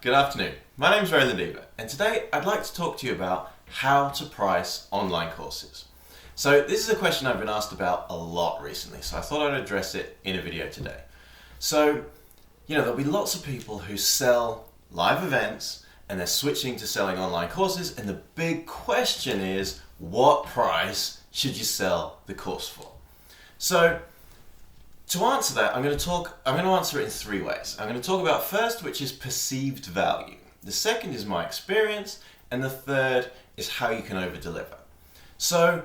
good afternoon. My name is Roland Eva, and today I'd like to talk to you about how to price online courses. So this is a question I've been asked about a lot recently, so I thought I'd address it in a video today. So, there'll be lots of people who sell live events and they're switching to selling online courses, and the big question is, what price should you sell the course for? So, to answer that, I'm going to answer it in three ways. I'm going to talk about first, which is perceived value. The second is my experience, and the third is how you can over-deliver. So,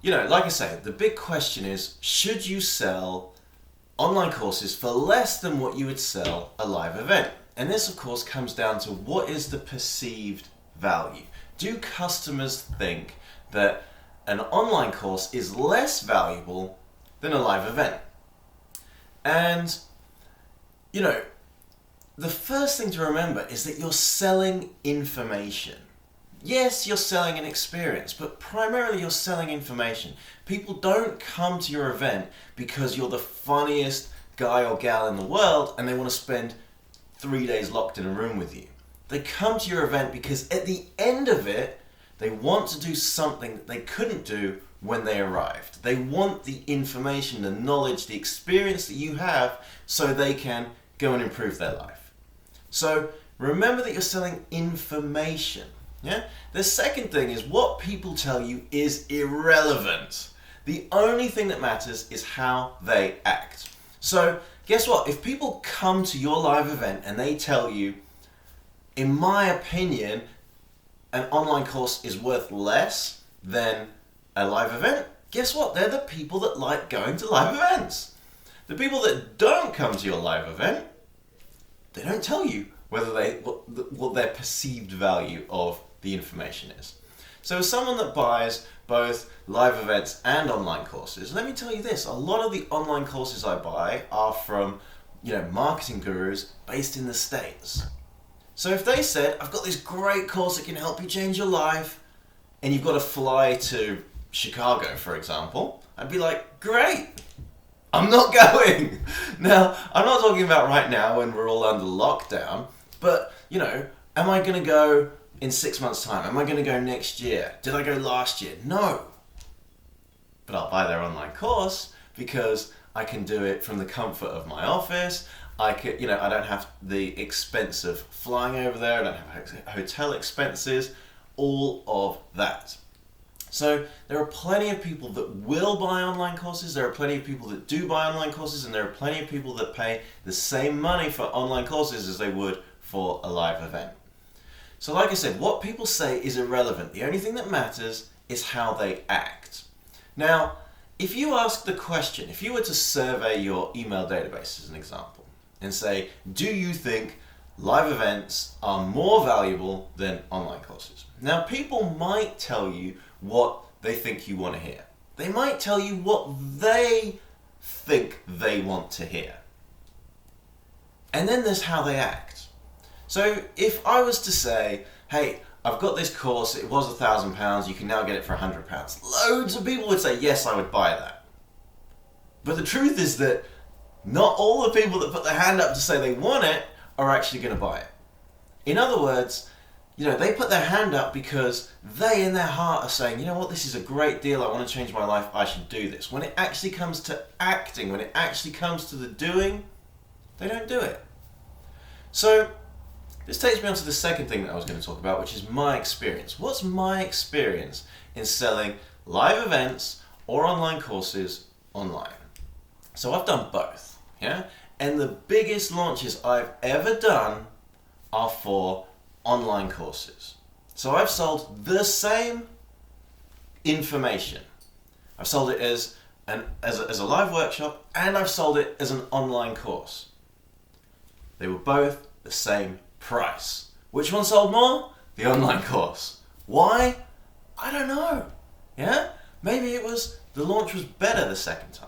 like I say, the big question is, should you sell online courses for less than what you would sell a live event? And this, of course, comes down to what is the perceived value? Do customers think that an online course is less valuable than a live event? And, the first thing to remember is that you're selling information. Yes, you're selling an experience, but primarily you're selling information. People don't come to your event because you're the funniest guy or gal in the world and they want to spend 3 days locked in a room with you. They come to your event because at the end of it, they want to do something that they couldn't do when they arrived. They want the information, the knowledge, the experience that you have so they can go and improve their life. So remember that you're selling information. Yeah? The second thing is what people tell you is irrelevant. The only thing that matters is how they act. So guess what? If people come to your live event and they tell you, in my opinion, an online course is worth less than a live event, guess what? They're the people that like going to live events. The people that don't come to your live event, they don't tell you what their perceived value of the information is. So as someone that buys both live events and online courses, let me tell you this, a lot of the online courses I buy are from, marketing gurus based in the States. So if they said, I've got this great course that can help you change your life, and you've got to fly to Chicago, for example, I'd be like, great, I'm not going. Now, I'm not talking about right now when we're all under lockdown, but, am I going to go in 6 months' time? Am I going to go next year? Did I go last year? No. But I'll buy their online course because I can do it from the comfort of my office. I don't have the expense of flying over there. I don't have hotel expenses, all of that. So there are plenty of people that will buy online courses, there are plenty of people that do buy online courses, and there are plenty of people that pay the same money for online courses as they would for a live event. So like I said, what people say is irrelevant. The only thing that matters is how they act. Now, if you ask the question, if you were to survey your email database as an example, and say, do you think live events are more valuable than online courses? Now, people might tell you what they think you want to hear. They might tell you what they think they want to hear. And then there's how they act. So if I was to say, hey, I've got this course, it was £1,000, you can now get it for £100. Loads of people would say, yes, I would buy that. But the truth is that not all the people that put their hand up to say they want it are actually going to buy it. In other words, they put their hand up because they in their heart are saying, you know what, this is a great deal, I want to change my life, I should do this. When it actually comes to acting, when it actually comes to the doing, they don't do it. So this takes me on to the second thing that I was going to talk about, which is my experience. What's my experience in selling live events or online courses online? So I've done both, yeah? And the biggest launches I've ever done are for online courses. So I've sold the same information. I've sold it as a live workshop, and I've sold it as an online course. They were both the same price. Which one sold more? The online course. Why? I don't know. Yeah? Maybe it was the launch was better the second time.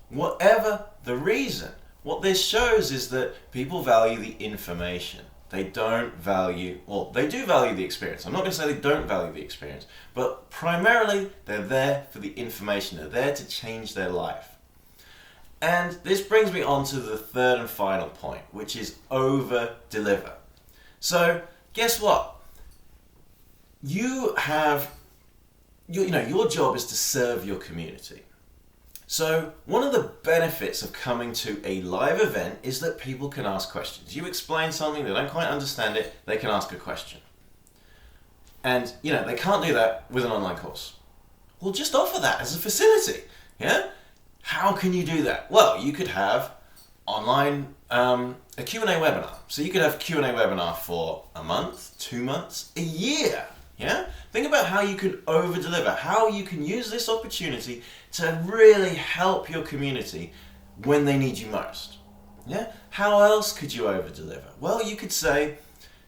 Whatever the reason, what this shows is that people value the information. They don't value, well, they do value the experience. I'm not going to say they don't value the experience, but primarily they're there for the information. They're there to change their life. And this brings me on to the third and final point, which is over-deliver. So guess what? You have, your job is to serve your community. So one of the benefits of coming to a live event is that people can ask questions. You explain something, they don't quite understand it, they can ask a question. And, they can't do that with an online course. Well, just offer that as a facility, yeah? How can you do that? Well, you could have online, a Q&A webinar. So you could have a Q&A webinar for a month, 2 months, a year, yeah? Think about how you can over-deliver, how you can use this opportunity to really help your community when they need you most, yeah? How else could you over-deliver? Well, you could say,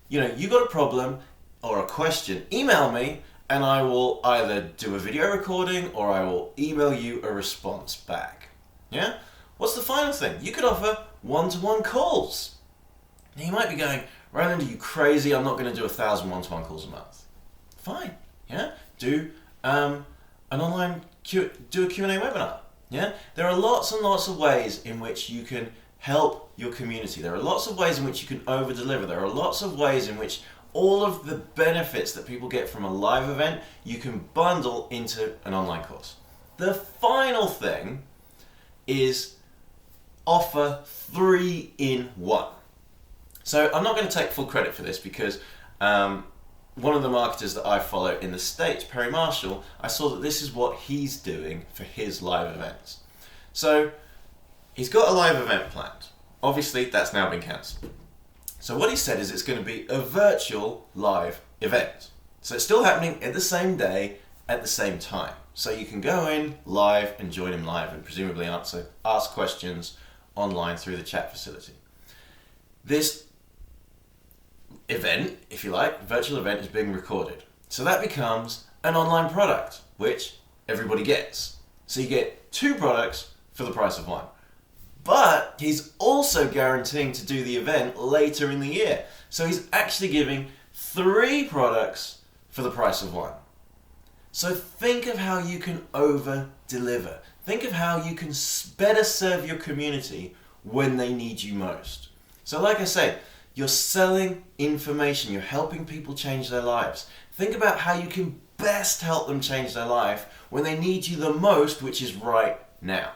you got a problem or a question, email me, and I will either do a video recording or I will email you a response back. Yeah? What's the final thing? You could offer one-to-one calls. Now you might be going, Roland, are you crazy? I'm not going to do 1,000 one-to-one calls a month. Fine. Yeah? Do an online do a Q&A webinar. Yeah? There are lots and lots of ways in which you can help your community. There are lots of ways in which you can over-deliver. There are lots of ways in which all of the benefits that people get from a live event, you can bundle into an online course. The final thing is offer 3 in 1. So I'm not going to take full credit for this because one of the marketers that I follow in the States, Perry Marshall, I saw that this is what he's doing for his live events. So he's got a live event planned. Obviously, that's now been cancelled. So what he said is it's going to be a virtual live event. So it's still happening at the same day, at the same time. So you can go in live and join him live and presumably ask questions online through the chat facility. This event, if you like, virtual event is being recorded. So that becomes an online product, which everybody gets. So you get 2 products for the price of 1. But he's also guaranteeing to do the event later in the year. So he's actually giving 3 products for the price of 1. So think of how you can over-deliver. Think of how you can better serve your community when they need you most. So like I said, you're selling information. You're helping people change their lives. Think about how you can best help them change their life when they need you the most, which is right now.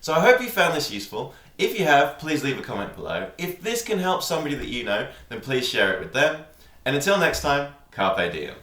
So I hope you found this useful. If you have, please leave a comment below. If this can help somebody that you know, then please share it with them. And until next time, carpe diem.